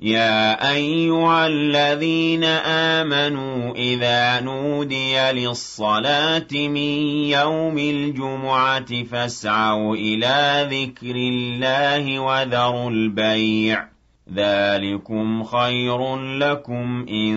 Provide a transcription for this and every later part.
يا أيها الذين آمنوا إذا نودي للصلاة من يوم الجمعة فاسعوا إلى ذكر الله وذروا البيع ذلكم خير لكم إن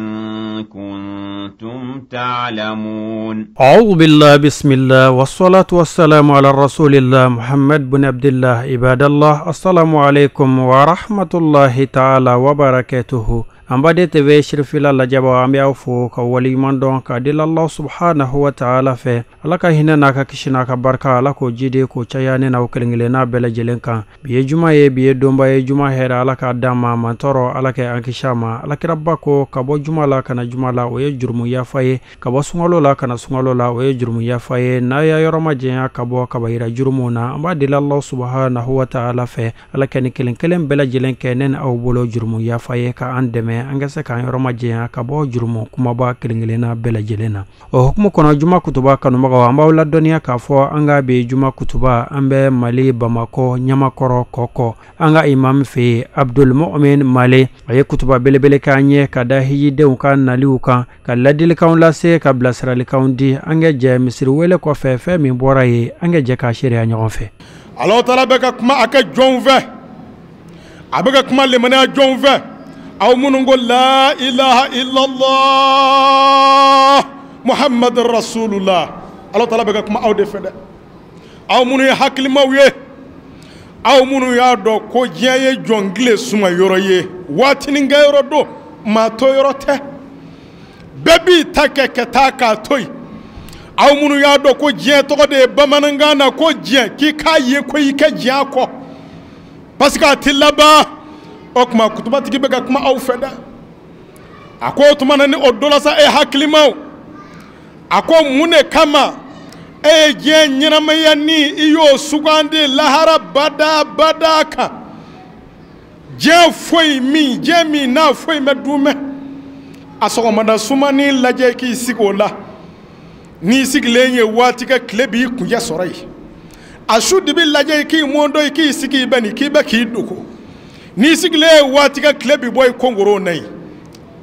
كنتم تعلمون. أعوذ بالله بسم الله والصلاة والسلام على رسول الله محمد بن عبد الله. عباد الله السلام عليكم ورحمة الله تعالى وبركاته. ambade tv shirfila la jaba ambi awfo ka wali mandon ka dil Allah subhanahu wa ta'ala fe alaka hina naka kishina ka barka alako jide ko chayane na ukelingile na bela jelenka biye juma ye biye domba ye juma hera alaka dama mantoro alaka ankishama alaka rabbako ka bo juma la kana juma la o ye jurmu ya faye ka bo sungalo la kana sungalo la o ye jurmu ya faye na ya yoroma jenya ka bo ka bayira jurmu na ambade Allah subhanahu wa ta'ala fe alaka ni kelen bela jelenke nen aw bolo jurmu ya faye ka andeme angase kan yoroma jeya ka bo jurumo kuma ba kilingelena bela jelena o hukumu kono juma kutuba kanu maga amba wala doniya ka fo anga be juma kutuba ambe Mali Bamako Nyamakoro Koko anga imam fe Abdul Mu'min Mali ay kutuba belebele kanye kada hiyide ukan naliuka ka ladil kaun lase ka blasral kaundi anga je misir wele ko fe mi boraye anga je ka sharia nyon fe Allah taala be ka kuma aka jonve abega kuma le mana jonve أو منقول لا إله إلا الله محمد رسول الله الله تعالى بقى كم أو دفدا أو منو يحكي مويه أو منو يادو كوجيا جونغلي سما يرويه واتنينغا يرودو ما تو يروته ببي تاكا كتاكا توي أو منو يادو كوجيا تقدر بمانغانا كوجيا كي كاي كوي كجيا كو باسكا تلابا okuma kutuba tigibega kuma au feda ako tumana ni odola sa haklimau ako mune kama je nyinama yani iyo sugande lahara badaka je foi mi je mi na foi medume asoko mada sumani laje ki sigola ni siglenye watika klebi kuya sorai ashudi bi laje ki mondo ki sigi bani ki be ki duko ni sigle watika klebi boy kongoro nay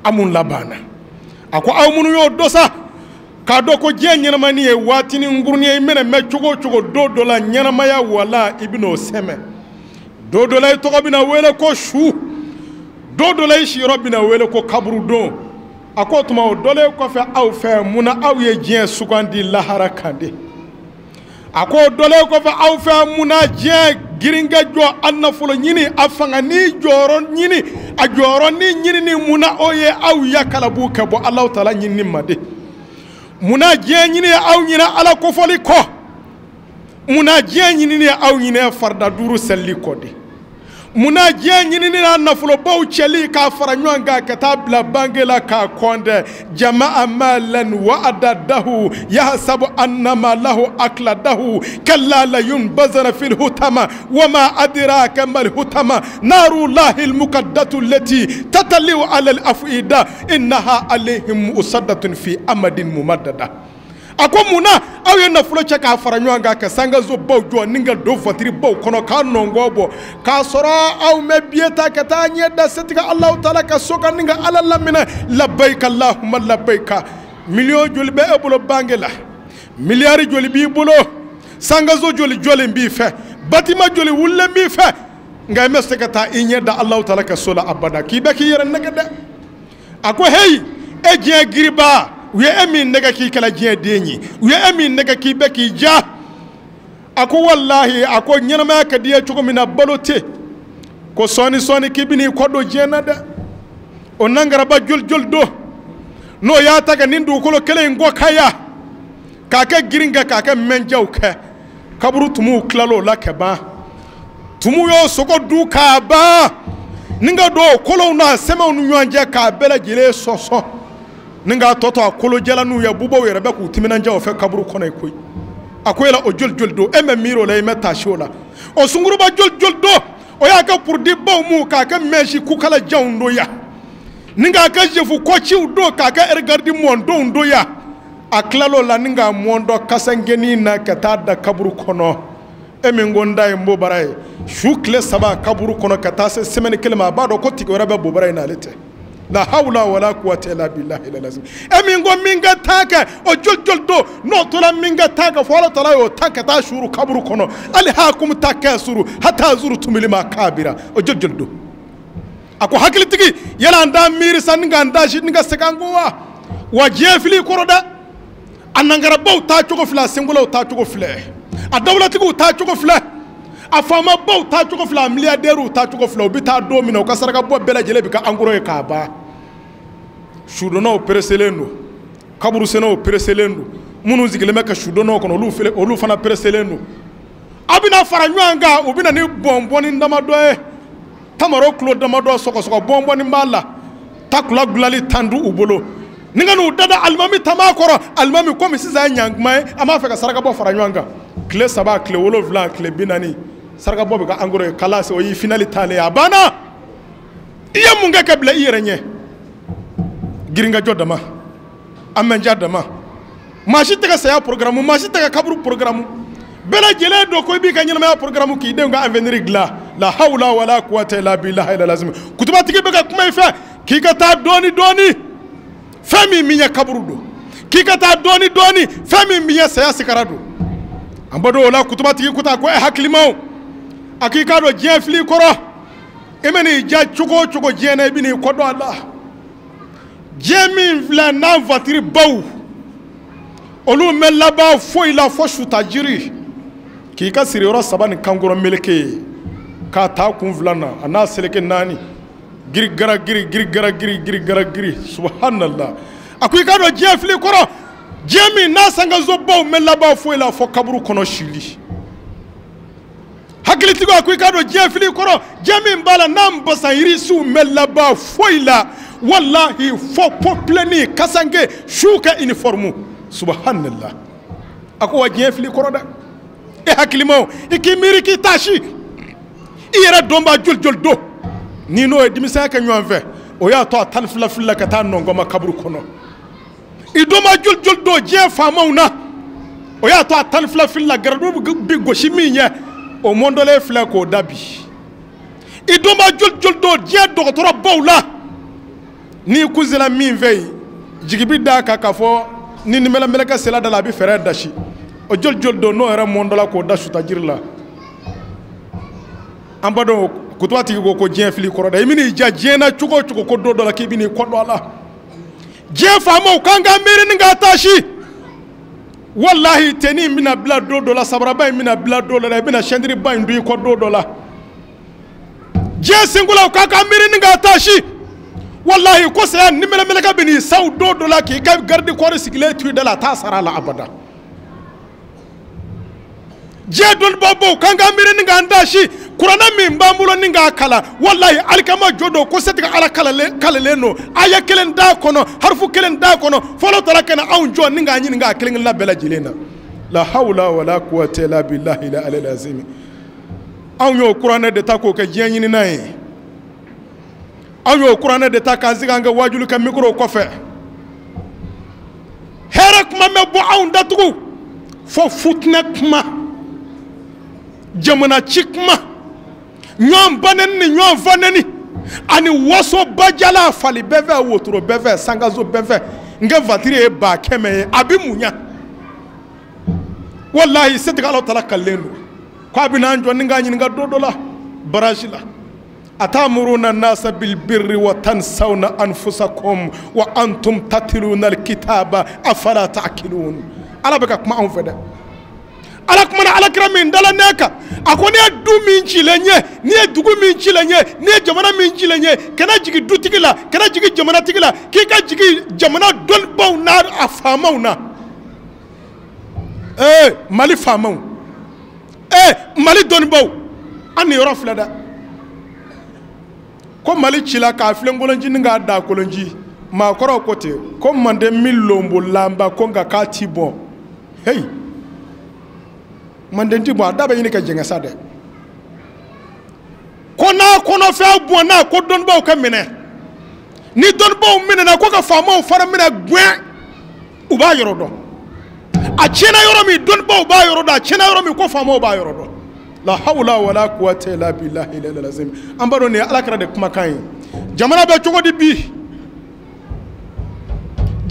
amun labana ako awmunu yo dosa ka do ko jenyana mani e watini ngurni e mena me chogo do la nyana ya wala ibno seme do la to bina wele ko shu do la shi robina wele ko kabru do ako tuma do le ko fe aw fe muna aw ye jen sugandi lahara kande ako dole ko fa aw fa muna je giringa jo annafulo nyini afanga ni joro nyini a joro ni nyini ni muna oye aw yakala buka bo Allah taala nyini made muna je nyini aw nyina ala ko foli ko muna je nyini ni aw nyina farda duru selli ko de muna je nyini ni annafulo baw cheli ka faranywanga katabla bangela ka konde jamaa malan wa adadahu yahsabu annama lahu akladahu kalla la yunbazara fil hutama wama adraka mal hutama naru lahil muqaddatu allati tataliu ala al afida innaha alayhim usaddatun fi amadin mumaddada ako muna awe na fulo cheka faranywanga ka sanga zo baw jo ninga do fatiri baw kono ka nongobo ka sora aw mebieta ka tanye da setika Allah taala ka soka ninga ala lamina labbaik allahumma labbaik million joli be ebulo bangela milliard joli bi bulo sanga zo joli mbi fe batima joli wulle mbi fe ngay mesteka ta inye da Allah taala ka sola abada ki be ki yere nagade ako hey e je griba we emi nega ki kala je denyi we emi nega ki be ki ja ako wallahi ako nyanama ka diya chuko mina balote ko soni kibini ko do jenada o nangara ba jol do no ya taga nindu ko kele ngo kaya kaka giringa kaka menjaw ka kaburu tumu klalo lakaba tumu yo soko du ka ba ninga do kolo na sema nu nyanje ka bela jile soso ninga toto akolo jela nu ya bubo yere be ku timina nja o fe kaburu kono koy akoyla o jol do emme miro lay meta shola o sunguru ba jol do o ya ka pour di baw mu ka ka meshi ku kala jawndo ya ninga ka jefu ko ciw do ka ka ergardi mondo ndo ya aklalo la ninga mondo kasangeni na ka tada kaburu kono e min gonda e mbo baraye shukle saba kaburu kono katase semene kelma bado ko tigi wara be bo baraye na lete la hawla wala quwwata illa billahi lazim e min go minga taka o joljol do no tola minga taka fo tala yo taka ta shuru kaburu kono ali hakum takasuru hatta zurtum lima kabira o joljol do ako hakili tigi yala nda miri san nga nda shi nga sekangowa wa jefili koroda anangara baw ta chogo fla singulo ta chogo fle a dawlatigu ta chogo fle a fama baw ta chogo fla milliardaire ta chogo fle obita domino ka saraka bo bela jele bika anguro e kaba shudono preselendo kaburu seno preselendo munu zigile meka shudono kono olu fana preselendo abina faranywanga obina ni bomboni ndama doe tamaro klo dama do soko bomboni mbala takula gulali tandu ubolo ninga no dada almami tamakoro almami komi siza nyangmai ama feka saraka bo faranywanga kle saba kle wolo vla kle binani saraka bo ga angoro kala se o yi finali tale abana iya munga kabla irenye giringa jodama amenja dama mashi tega saya programu mashi tega kaburu programu bela jele do ko bi kanyina ma programu ki de nga avenir gla la hawla wala quwwata illa billahi lazim kutuba tigi be ga kuma ifa ki ka ta doni fami minya kaburu do ki ka ta doni fami minya saya sikarado ambado wala kutuba tigi kuta ko e haklimaw akika do jefli koro emeni ja chugo jena bi ni kodo Allah jemi vla na vatiri baw olu melaba foi la foshu tajiri ki ka siriro sabani kangoro meleke ka ta kun vlana ana seleke nani giri gara subhanallah akui ka do jefli koro jemi na sanga zo baw melaba foi la fo kaburu kono shili hakili tigo akui ka do jefli koro jemi mbala nam basa irisu melaba foi la wallahi fo popleni kasange shuka uniformu subhanallah ako wajie fili koroda e hakilimo ikimiri kitashi ira domba jol do ni no edimisa ka nyonve o ya to tan fila ka tan no ngoma kabru kono i doma jol do je famauna o ya to tan fila gardo bi goshi minya o mondole fila ko dabi i doma jol do je doktora bawla ni kuzela min vey jigibi da ka fo ni mela ka sela dala bi fere dashi o jol do no era mondola ko dashu tajirla ambado kutwati ko jien fili koroda imini ja jena chugo ko do la kibini ko do ala je famo kanga miri nga tashi wallahi teni mina bla do la sabraba mina bla do la bina shendri ba ndu ko do la je singula kanga miri nga tashi wallahi ko saya nimela ka bini saw do la ki ka gardi ko resikle tu de la tasara la abada je don bobo kanga miri nga ndashi kurana min bambulo ninga kala wallahi alkama jodo ko setika ala kala leno aya kelen da kono harfu kelen da kono folo tarakana aun jo ninga nyi ninga kelen la bela jilena la hawla wala quwwata illa billahi la alazim aun yo kurana de tako ka jenyi ni nay aun yo kurana de taka ziganga wajulu ka micro ko fe herak ma me bo aun datugo fo futnak ma jamana chikma ñom baneni ñom vaneni ani waso bajala fali beve wotro beve sangazo beve nge vatiri e ba keme abi munya wallahi sedga Allah taala kallenu ko abina njo ninga nyinga dodola barashila atamuruna an-nasa bil birri wa tansawna anfusakum wa antum tatluna al-kitaba afala ta'qilun ala baka kuma on feda ala kuma ala kramin dala neka akoni adu minchi lenye ni dugu minchi lenye ni jamana minchi lenye kana jigi dutigila kana jigi jamana tigila kika jigi jamana don baw na afamauna mali famau mali don baw ani yoro flada ko mali chila ka flengolonji nga da kolonji ma koro kote ko mande milombo lamba ko nga ka tibo hey mandenti bo adabe yini ka jenga sade kono fe bo na ko don baw ka mine ni don baw mine na ko ka famo fara mine gwen uba yoro do a chena yoro mi don baw ba yoro do a chena yoro mi ko famo ba yoro do la hawla wala quwwata illa billahi al-azim ambaro ne alakara de kuma kan jamana be cogodi bi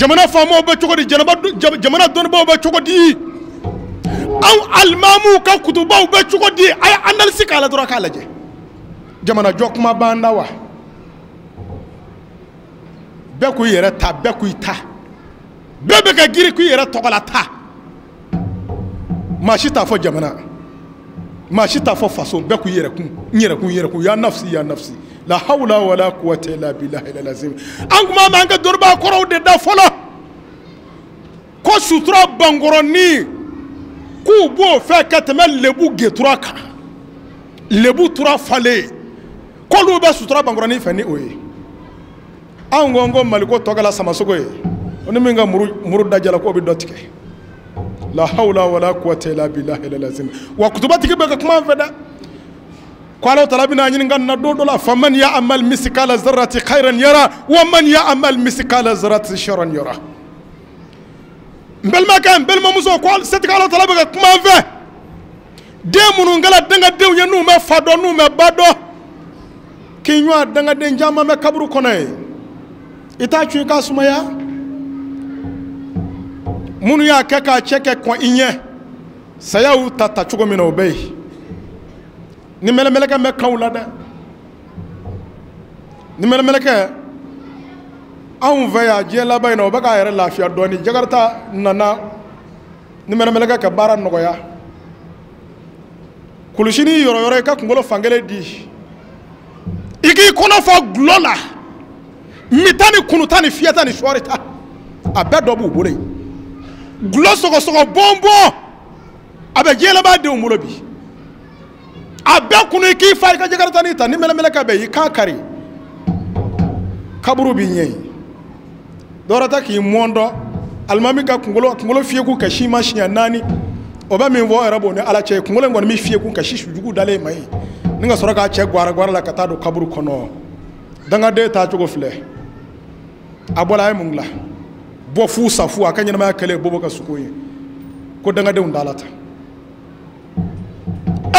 jamana famo be cogodi jamana don bo be cogodi aw almamu ka kutuba be cogodi ay andal sikala dora kala je jamana jokuma banda wa be ku yere ta be ku ita bebe ka giri ku yere togola ta mashita fo jamana mashita fo faso be ku yere kun ya nafsi la hawla wala quwwata illa billahi al-azim anguma manga dorba koro de da folo ko sutura bangoroni ku bo fe katama lebu getura ka lebu tura fale ko lu be sutura bangoroni fani oye angongo maliko togala samasogo ye oni minga muru dajala ko bi dotike la hawla wala quwwata illa billahi al-azim wa kutubatiki be kuma feda قالوا طلبنا أن ندود لا فمن يعمل مثقال ذرة خيرا يرى ومن يعمل مثقال ذرة شرا يرى بل ما كان بل ما مسوا قال ستقالوا طلبنا كما في ديمون قال دعنا ديو ينو ما فادو نو ما بادو كينوا دعنا دينجاما ما كبروا كناي إتاچوا كاسمايا منو يا كاكا تشكك كون إنيه سياو تاتachugo mina obey ni melemeleka me kawla da ni melemeleka an vaya je labai na baka yare lafiya doni jagarta nana ni melemeleka ka bara nogoya kulushini yoro ka kungolo fangele di iki kono fo glola mitani kunutani fiata ni shorita abedo bu bole glo sogo bombo abe je laba de umulobi abe kunu ki fari ka jagarta ni ta ni melemeleka be ka kari kaburu bi nyei dorata ki mondo almami ka kungolo fie ku kashi mashia nani oba mi vo erabo ne ala che kungolo ngoni mi fie ku kashi shujugu dale mai ninga soroka che gwara la kata do kaburu kono danga de ta chugo fle abola ay mungla bo fu safu akanya ma kale bobo ka sukoyi ko danga de undalata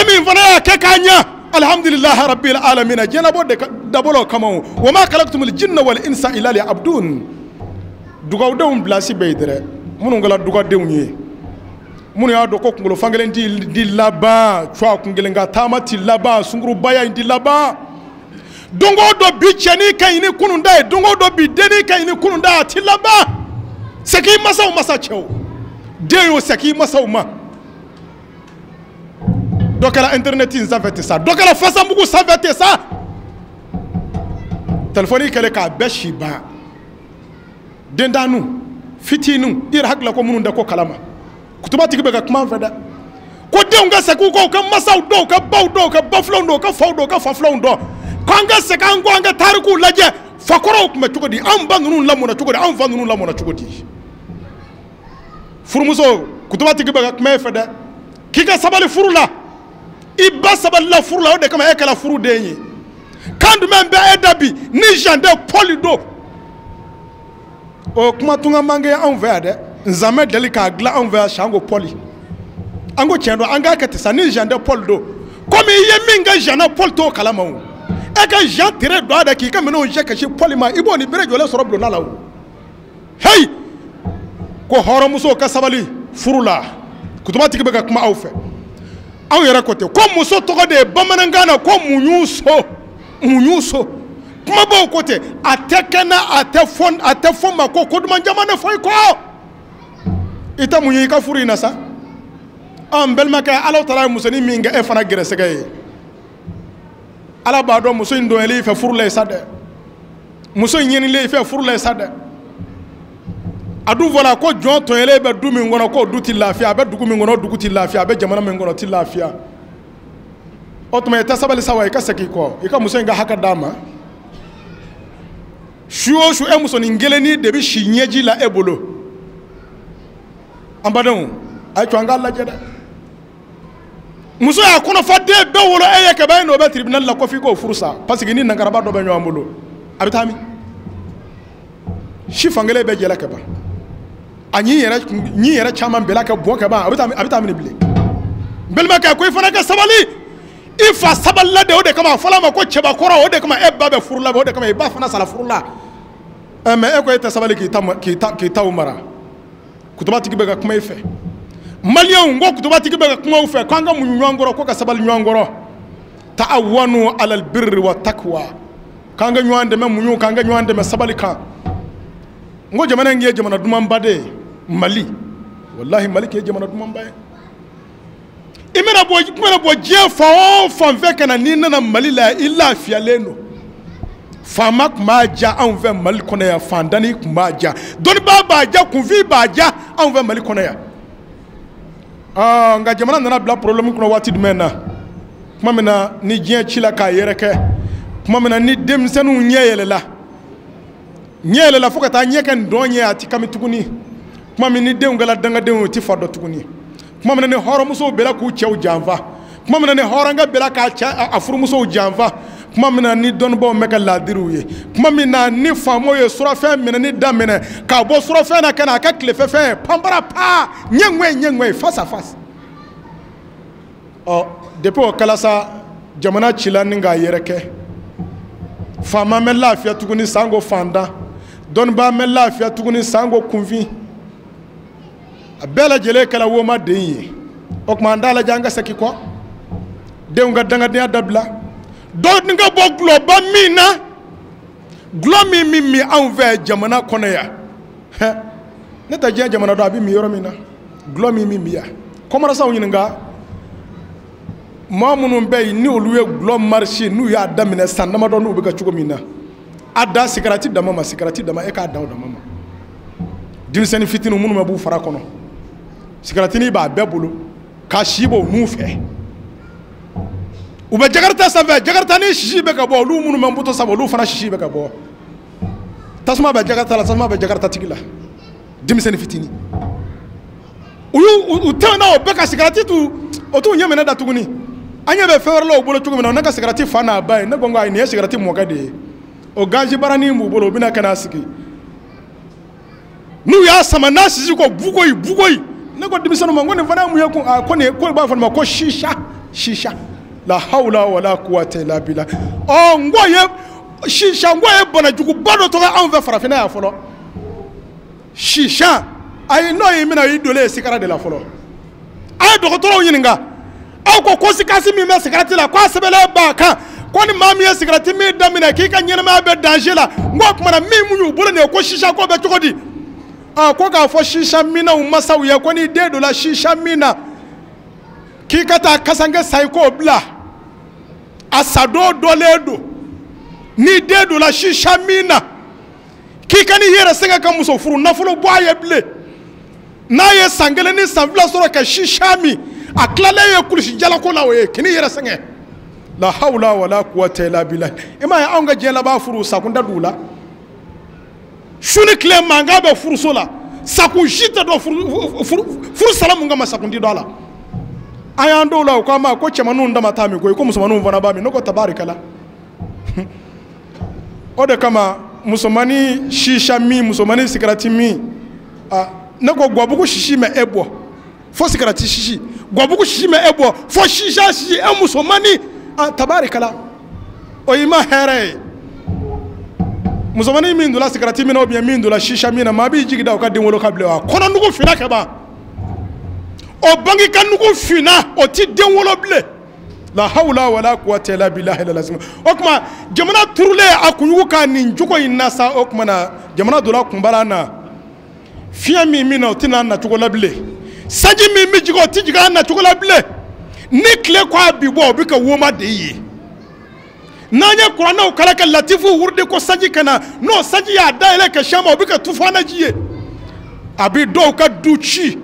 amin fana ke kanya alhamdulillah rabbil alamin jena bo de dabolo kamaw wama khalaqtumul jinna wal insa illa liya'budun dugaw dewum blasi beydere munu ngala duga dewnye munu ya do ko ngolo fangelen di laba chwa kungelenga tamati laba sunguru baya ndi laba dongo do bi cheni kayini kununda dongo do bi deni kayini kununda ti laba saki masa chew deyo saki masa ma dokala internet in savete ça dokala fasambugu savete ça téléphone kele ka beshi ba dendanu fitinu ir hakla ko mununda ko kalama kutubati be ka kuma feda ko deunga saku ko ka masaw do ka baw do ka baflon do ka faw do ka faflon do ko nga seka ngo nga tariku laje fakoro kuma tugodi am banunu lamuna tugodi am vanunu lamuna tugodi furmuso kutubati be ka kuma feda kika sabali furula iba saballa furula o de kama ekala furu denye kandu membe edabi ni jande polido o kuma tunga mange envers de nzame delika gla envers shango poli ango chendo anga katisa ni jande polido comme yeminga jana polto kalama o e ka jan tere do ada ki kameno je ka shi poli ma ibo ni bere jole soro blona lawo hey ko horomuso ka sabali furula kutuma tikibe ka kuma awfe aw yara kote ko muso togo de bamanangana ko munyuso kuma bo kote atekena atefon ma ko koduma jamane foy ko ita munyi ka furi na sa am belma ka ala tala musoni minga e fana gere segaye ala ba do muso ndo ele fe furule sade muso nyeni le fe furule sade adu vola ko jonto ele be dumi ngono ko duti lafia be dugu mi ngono duguti lafia be jamana mi ngono ti lafia otuma eta sabali sawa ka seki ko ika muso nga haka dama shu e muso ngele ni de bi shinyeji la ebolo ambadon ay to anga la jeda muso ya kono fadde be wolo eye ke bay no be tribunal la ko fi ko fursa parce que ni nangara ba do be nyambulo abitami shifangele be jela ke ba anyi yera chama belaka boka ba abita min bile belma ka ko fana ka sabali i fa sabalila de o de kama fɔla ma ko cɛbakɔrɔ o de kama e ba bɛ furu la o de kama i ba fana sara furu la mais e ko e tɛ sabali k'i taw mara kutubatigi bɛ ka kuma i fɛ maliyɛnw ko kutubatigi bɛ ka kuma u fɛ k'an ka muɲu ɲɔgɔn kɔrɔ ko ka sabali ɲɔgɔn kɔrɔ ta'awanu alal birri wa taqwa k'an ka ɲɔgɔn dɛmɛ muɲu k'an ka ɲɔgɔn dɛmɛ sabali kan n ko jamana in ye jamana dumanba de ye Mali wallahi Mali kɛ jamana dumanba ye i mana bɔ diɲɛ fan o fan fɛ ka na n'i nana Mali la i lafiyalen don faama tun b'a diya anw fɛ Mali kɔnɔ yan fantanni tun b'a diya dɔnnibaa b'a diya kunfin b'a diya anw fɛ Mali kɔnɔ yan nka jamana nana bila problème kɔnɔ waati jumɛn na tuma min na ni diɲɛ ci la k'a yɛrɛ kɛ tuma min na ni denmisɛnninw ɲɛ yɛlɛla fo ka taa ɲɛ kɛ ndɔn ye a ti kami tuguni tuma min ni denw kɛla dangadenw o ti fa dɔ tuguni tuma min na ni hɔrɔnmusow bɛla k'u cɛw janfa tuma min na ni hɔrɔnkɛ bɛla k'a furumusow janfa tuma min na ni dɔnnibaaw bɛ kɛ laadiriw ye tuma min na ni faamaw ye surafɛn minɛni daminɛ k'a bɔ surafɛn na ka na a kɛ tilefɛfɛn ye panpara paa ɲɛŋɔɛ face à face depuis o kɛla sa jamana cila ni k'a yɛrɛ kɛ faama bɛ lafiya tuguni sango fantan dɔnnibaa bɛ lafiya tuguni sango kunfin a bɛɛ lajɛlen kɛla woma den ye o tuma an t'a lajɛ an ka segin kɔ denw ka dangadenya dabila dɔw ni ka bɔ gulɔba min na gulɔ min bɛ min anw fɛ jamana kɔnɔ yan ne tɛ diɲɛ jamana dɔn a bɛ min yɔrɔ min na gulɔ min bɛ min yan kɔmarasaw ɲininka maa minnu bɛ yen ni olu ye gulɔ marisi n'u y'a daminɛ san damadɔ n'u bɛ kɛ cogo min na a da sigarati dama ma sigarati dama e k'a da o dama ma denmisɛnnin fitinin minnu bɛ b'u fara kɔnɔ sigaratinin b'a bɛɛ bolo k'a si bɔ n'u fɛ u bɛ jakarita sanfɛ jakarita ni sisi bɛ ka bɔ olu minnu bɛ moto sanfɛ olu fana sisi bɛ ka bɔ tasuma bɛ jakarita la tasuma bɛ jakarita tigi la denmisɛnnin fitinin u tɛmɛna o bɛɛ ka sigarati o t'u ɲɛ minɛ da tuguni an ɲɛ bɛ fɛn wɛrɛ la u bolo cogo min na ne ka sigarati fa n'a ba ye ne ko n ko ayi nin ye sigarati mɔkɛ de ye o gazi baranin b'u bolo u bɛna ka n'a sigi n'u y'a sama n'a sisi ko bugoyi ne ko denmisɛnninw ma ko nin fana ye mun ye ko nin ko i b'a fɔ nin ma ko shisha la hawla wala quwwata illa billah n ko ye shisha n ko ye banajuguba dɔ tɔgɔ anw fɛ farafinna yan fɔlɔ shisha ayi n'o ye mina i dolen sigara de la fɔlɔ a ye dɔgɔtɔrɔw ɲininka aw ko conséquence min bɛ sigarati la k'a sɛbɛnlen b'a kan ko ni maa min ye sigarati min daminɛ k'i ka ɲɛnamaya bɛ danger la n ko o tuma na min mun y'u bolo nin ye ko shisha ko bɛ cogo di ko k'a fɔ shisha minnaw masaw ye ko n'i den donna shisha min na k'i ka taa kasankɛ sa i k'o bila a sadon dɔlen don n'i den donna shisha min na k'i ka n'i yɛrɛ sɛgɛn ka muso furu nafolo bɔ a ye bilen n'a ye san kelen ni san fila sɔrɔ ka shisha min a tilalen ye kulusi jalako la o ye k'i n'i yɛrɛ sɛgɛn la hawla wala quwwata illa billah i m'a ye anw ka diɲɛ laban furu sakunda d'u la su ni tile mankan bɛ furuso la sakun si tɛ dɔn furu sala mun kama sakun ti dɔn a la an y'an dɔw la o k'an ma ko cɛmanninw dama t'a min koyi ko musomanninw fana b'a min ne ko tabarikala o de kama musomanin shisha min musomanin sigarati min ne ko gwabugu sisi mɛ e bɔ fo sigarati sisi gwabugu sisi mɛ e bɔ fo shisha sisi e musomanin tabarikala o y'i ma hɛrɛ ye musomanin min donna sigarati min na ou bien min donna shisha min na maa b'i jigi da o ka den wolo ka bilen wa kɔnɔnugu finna ka ban o bange ka nugu finna o ti den wolo bilen la hawla wala quwwata illa billahi al-azim o kuma jamana turulen a kunyugu ka nin cogo in na sa o kuma na jamana donna kunbala na fiɲɛ min na o tɛna na cogo la bilen sanji min bɛ jigin o tɛ jigin a na cogo la bilen ni tile ko a bi bɔ o bɛ ka woma de ye n'an ye kuranɛw kala ka latifu wurudi ko sanji ka na n'o sanji y'a dayɛlɛ ka siyɛn ma o bɛ ka tufana ji ye a bɛ dɔw ka du ci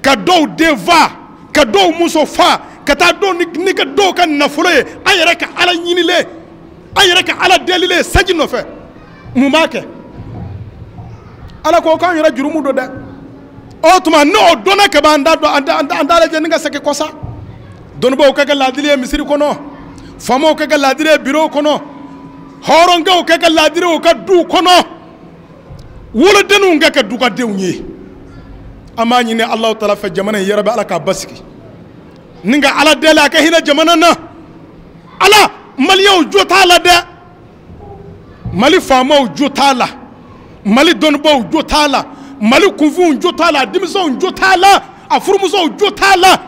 ka dɔw den fa ka dɔw muso fa ka taa dɔw ni ka dɔw ka nafolo ye an yɛrɛ ka ala ɲinilen an yɛrɛ ka ala delilen sanji nɔfɛ mun b'a kɛ ala ko k'an yɛrɛ jurumu don dɛ o tuma n'o dɔnna ka ban an t'a lajɛ ni ka segin kɔsa dɔnnibaaw ka kɛ laadiri ye misiri kɔnɔ faamaw ka kɛ laadiri ye biro kɔnɔ hɔrɔnkɛw ka kɛ laadiri u ka du kɔnɔ wolodenninw ka kɛ du ka denw ye an b'a ɲini Alahu taala fɛ jamana in yɛrɛ bɛ ala k'a basigi ninga ala dela ka hina jamana na ala maliyaw jota la de mali famaw jota la mali donbaw jota la mali kunfun jota la dimson jota la afurmuso jota la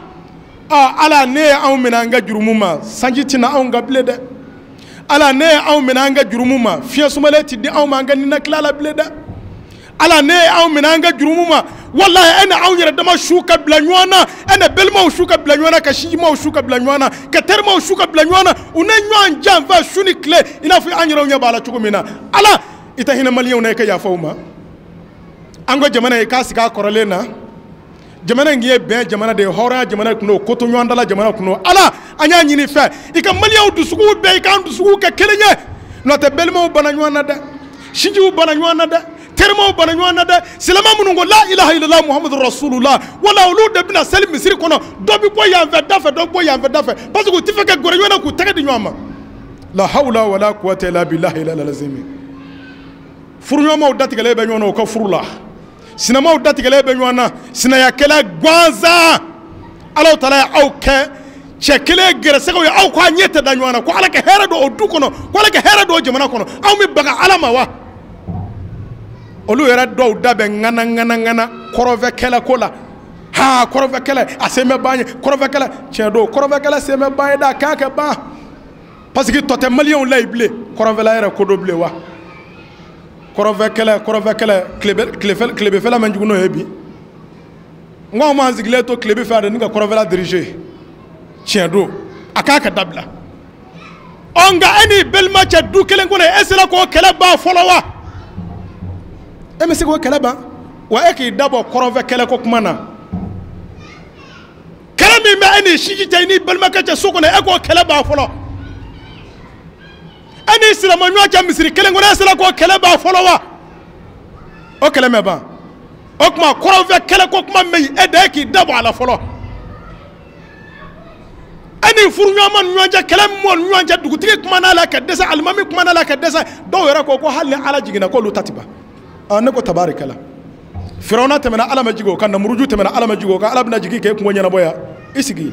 ala ne aw minanga jurumuma sanjitina aw ngable de ala ne aw minanga jurumuma fiya sumale ti di aw manga ni naklala ble de ala ne aw minanga jurumuma wallahi ana aw yara dama shuka blanywana ana belma shuka blanywana ka shima shuka blanywana ka terma shuka blanywana unanywan jamva shuni kle ina fi anyira nya bala chukumina ala ita hina maliyon ne ka ya fauma ango jamana ka sika korolena jamana ngiye be jamana de hora jamana kuno koto nywandala jamana kuno ala anya nyini fe ika maliyon dusugu be ka dusugu ka kelenye no te belma bananywana da shinji bananywana da termo bananywana da silama munungo la ilaha illallah muhammadur rasulullah wala ulud bina salim misri kono do bi boy ya ve dafa do boy ya ve dafa parce que tifaka goranywana ku tagadi nyama la hawla wala quwwata illa billahi la lazimi furnyoma udatigale be nyona ko furula sinama udatigale be nyona sinaya kala gwanza Allah taala au ke chekele gerese ko au ko anyete da nyona ko ala ke hera do odu kono ko ala ke hera do jamana kono au mi baga alama wa olu yera do dabe ngana korove kala kola ha korove kala aseme banye korove kala chedo korove kala seme banye da kaka ba parce que tote million laible korove la yera kodo ble wa korove kala klebe fela manjuno hebi ngo ma zigle to klebe fa de nga korove la diriger chedo akaka dabla onga ani belma cha du kelen ko esela ko kala ba folowa emese ko kala ba wa eki dabo korove kala ko kumana kala mi ma ani shiji tayni belma ka cha soko ne eko kala ba folo ani silama nyo cha misiri kelen ko esela ko kala ba folowa o kala me ba o kuma korove kala ko kuma me ede ki dabo ala folo ani furunyo man nyanja kalam mon nyanja dugutike kuma na la ka desa almami kuma na la ka desa do yara ko halle ala jigina ko lu tatiba anako tabarakala firawna temena ala majigo kan muruju temena ala majigo ka ala bina jigi ke ko nyana boya isigi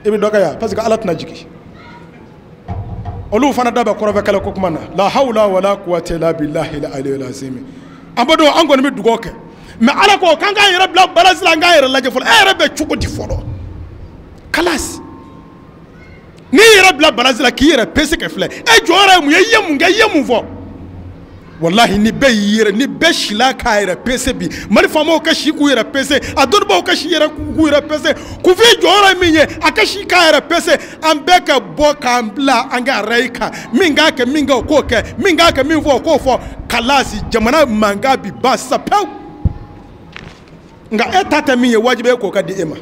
ibi doka ya parce que ala tna jigi olu fana daba korove kala ko kuma na la hawla wala quwwata illa billahi al aliyyil azim ambado angoni mi dugoke mais ala ko kanga yara bla balazila nga yara laje fol e rebe chukudi folo kalas ni yara bla balazila ki yara pese ke fle e jora mu yemu nga yemu fo wallahi ni be yere ni be shila ka yara pese bi mari famo ka shi ku yara pese adon ba ka shi yara ku yara pese ku fi jora minye akashi ka yara pese ambeka bo ka mbla anga raika minga ke minga ko ke minga ke min fo ko fo kalasi jamana manga bi basa pew nga etata minye wajibe ko ka di ema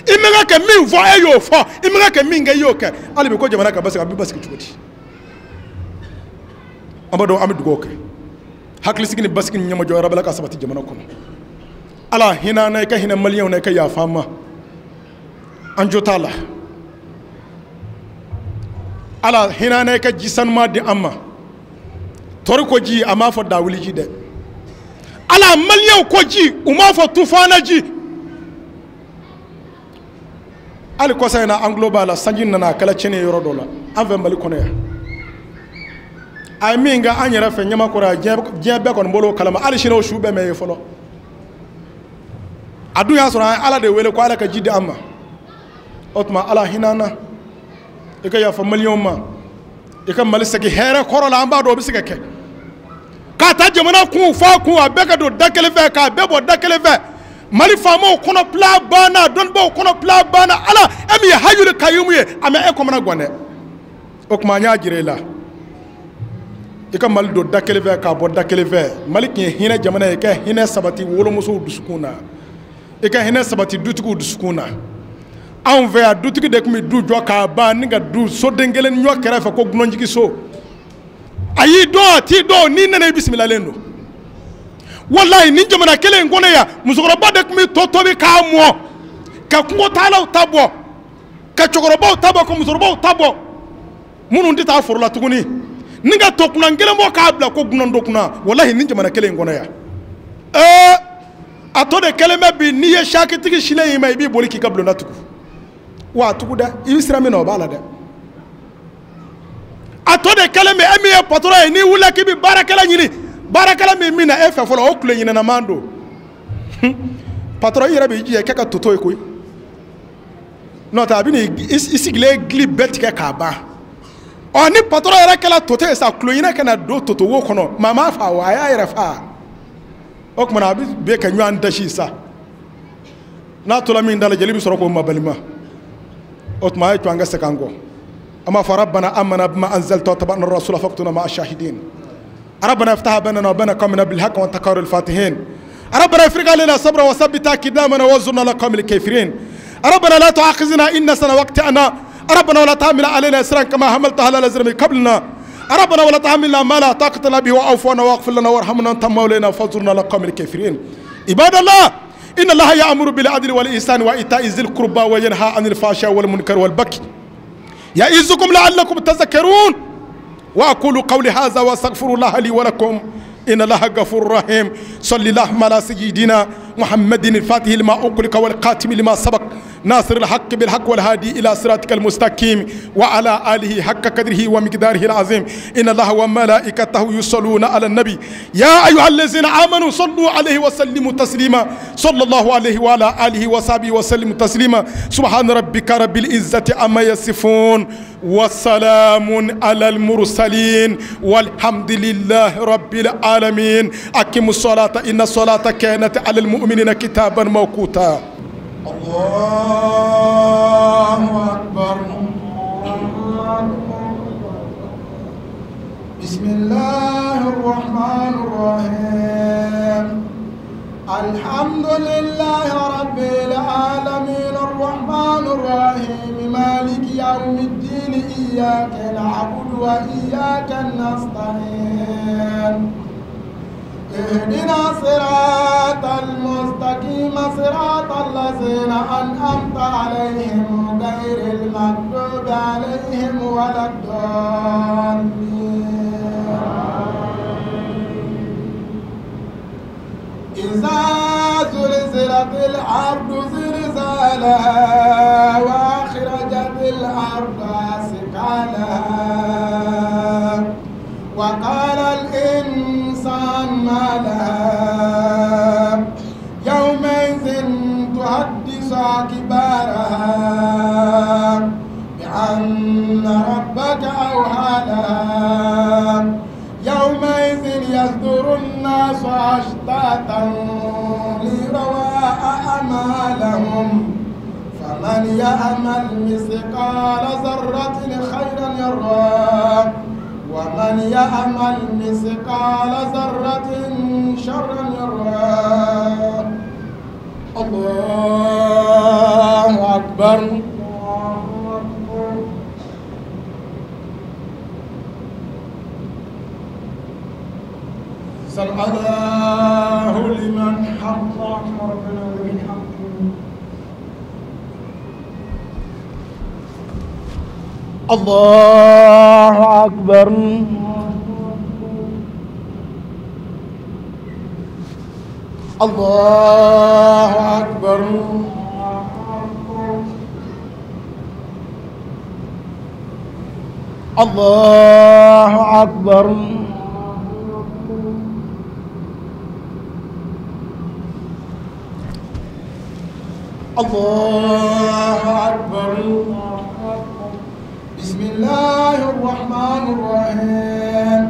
imega ke min fo ayo fo imega ke minga yo ke alibi ko jamana ka basa bi basa chudi amado amidu goke hakli sigini baskin nyama jo rabala ka sabati jamana kono ala hina na ka hina maliyon na ka ya fama anjotala ala hina na ka jisan ma di amma tori ko ji ama fo dawuli ji de ala maliyon ko ji uma fo tufana ji ali ko sayna anglobala sanjin na kala chene yoro dola anve mali kono ya ay minga anyara fe nyama kora jebe kon bolo kalama ali shino shube me folo adu ya sura ala de wele ko ala ka jidde amma otma ala hinana e ka ya fa million ma e ka mali sagi here korola amba do bisike ke ka ta jamana ku fa ku abeka do dakele fe ka bebo dakele fe mali famo kono pla bana don bo kono pla bana ala emi hayul kayumuye ame e ko mana gone okma nya jirela ika mali do dakele ve ka bo dakele ve malik ye hina jamana ye ka hina sabati wolo muso dusukuna ika hina sabati dutuku dusukuna an ve a dutuku de kumi du jo ka ba ninga du so dengelen nyo kere fa ko gnon jiki so ayi do ti do ni nana bismillah lendo wallahi ni jamana kele ngone ya musokoro ba de kumi toto bi ka mo ka kungo tala tabo ka chokoro ba tabo ko musokoro ba tabo munu ndita forla tuguni ninga tokuna ngele mo kabla ko gunon dokuna wallahi ninja mana kele ngona ya atode keleme bi niye shakitigi shile yima bi boliki kablo natuku واتودا يسرا من وبالده atode kala me emi e patron ni wula ki bi barakala nyini barakala me mina e fa folo okule nyina na mando patron yira be ji kaka toto e koy nota bi ni isigle gli betka ka ba oni patron yira kala toto e sa kloyina kana do toto wo kono mama fa wa ya yira fa okmana bi be ka nyu anda shi sa na to la min dala jeli bi soro ko mabalima otma e twanga sekango أما فربنا آمنا بما أنزلت واتبعنا الرسول فاكتبنا مع الشاهدين ربنا افتح بيننا وبين قومنا بالحق وأنت خير الفاتحين ربنا افرغ علينا صبرا وثبت أقدامنا وانصرنا على القوم الكافرين ربنا لا تؤاخذنا إن نسينا واخطأنا ربنا ولا تحمل علينا إصرا كما حملته على الذين من قبلنا ربنا ولا تحملنا ما لا طاقة لنا به واعف عنا واغفر لنا وارحمنا أنت مولانا فانصرنا على القوم الكافرين عباد الله إن الله يأمر بالعدل والإحسان وإيتاء ذي القربى وينهى عن الفحشاء والمنكر والبغي يعظكم لعلكم تذكرون وأقول قولي هذا واستغفر الله لي ولكم إن الله غفور رحيم صلى الله على سيدنا محمد الفاتح لما أغلق والقاتم لما سبق ناصر الحق بالحق والهادي إلى صراطك المستقيم وعلى آله حق قدره ومقداره العظيم إن الله وملائكته يصلون على النبي يا أيها الذين آمنوا صلوا عليه وسلموا تسليما صلى الله عليه وعلى آله وصحبه وسلم تسليما سبحان ربك رب العزة عما يصفون والسلام على المرسلين والحمد لله رب العالمين أقيموا الصلاة إن الصلاة كانت على المؤمنين كتابا موقوتا الله أكبر بسم الله الرحمن الرحيم الحمد لله رب العالمين الرحمن الرحيم مالك يوم الدين إياك نعبد وإياك نستعين اهدنا صراط المستقيم صراط الذين أنعمت عليهم غير المغضوب عليهم ولا الضالين إذا زلزلت الأرض زلزالها وأخرجت الأرض أثقالها وقال الإنسان ما لها يومئذ تحدث أخبارها بأن ربك أوحى لها يومئذ يصدر الناس أشتاتا ليروا أعمالهم فمن يعمل مثقال ذرة خيرا يره ومن يعمل مثقال ذرة شرا يره الله أكبر سمع الله لمن حمده ربنا لمن حمده الله أكبر الله أكبر الله أكبر الله أكبر بسم الله الرحمن الرحيم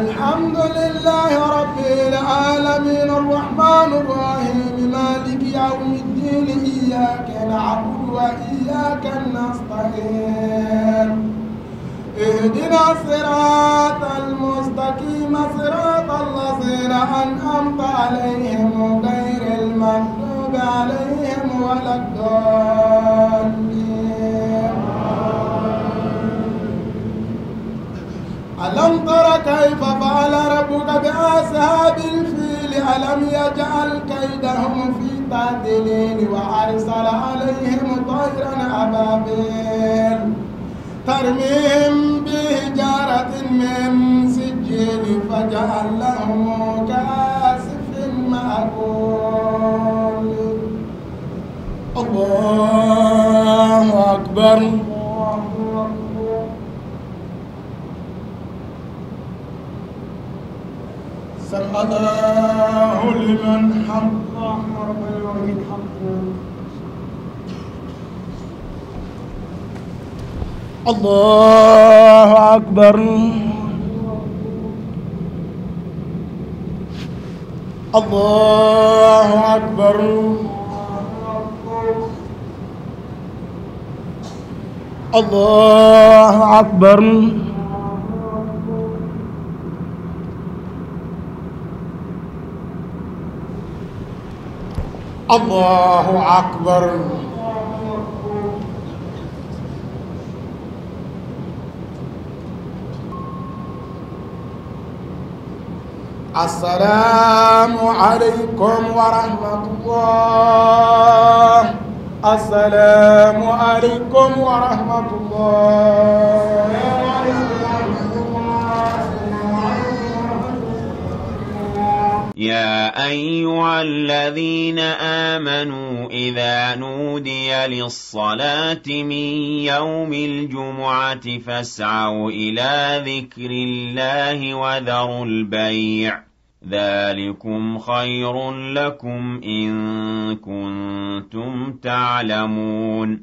الحمد لله رب العالمين الرحمن الرحيم مالك يوم الدين إياك نعبد وإياك نستعين اهدنا الصراط المستقيم صراط الذين أنعمت عليهم غير المغضوب عليهم ولا الضالين ألم تر كيف فعل ربك بأصحاب الفيل ألم يجعل كيدهم في تضليل وأرسل عليهم طيرا أبابيل ترميهم بحجارة من سجيل فجعلهم كعاصف مأكول الله أكبر سمع الله لمن حمده الله أكبر الله أكبر الله أكبر الله أكبر السلام عليكم ورحمة الله السلام عليكم ورحمة الله يا أيها الذين آمنوا إذا نودي للصلاة من يوم الجمعة فاسعوا إلى ذكر الله وذروا البيع ذلكم خير لكم إن كنتم تعلمون